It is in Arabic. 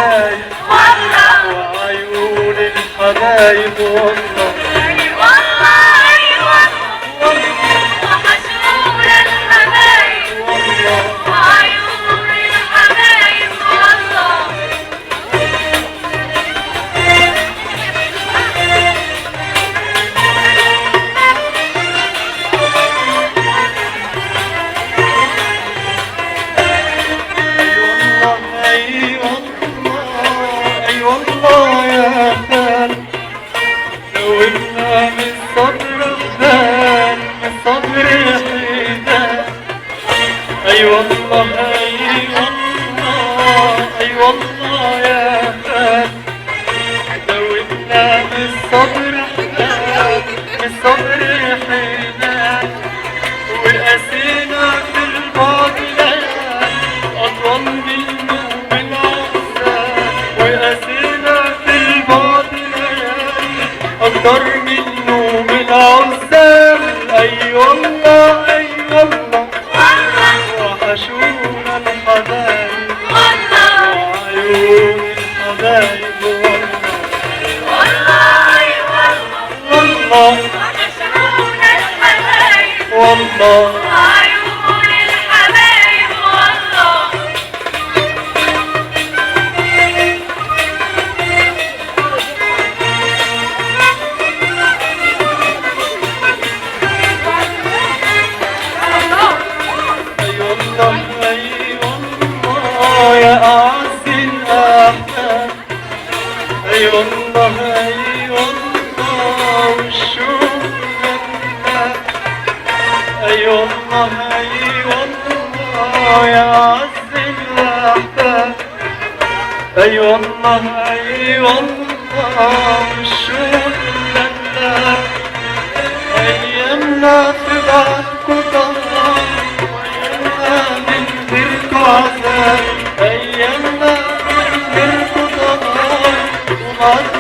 الحبايب والله، وعيون الحبايب والله، اي والله اي والله، وحشونا الحبايب والله وعيون الحبايب والله. والله يا خال، لو إنا من صدر خال من صدر حيدان. أي والله أي والله أي والله يا خال، لو إنا من صدر خال من صدر حيدان، وقاسينا في البعد ليالي أطول من نوم العزال، وقاسينا في البعد ليالي أكتر من نوم العزال. أي والله أي والله، وحشونا الحبايب وعيون الحبايب والله والله وحشونا الحبايب والله. وعيون الحبايب والله. أي والله أي والله يا أعز الأحباب، أي والله أي والله والشوق غنى، أي والله أي والله يا أعز الأحباب، أي والله أي والله والشوق غنى. أيامنا في بعضكم طهر، وأيامنا من غيركم عذاب، أيامنا من غيركم طهر ومعذب.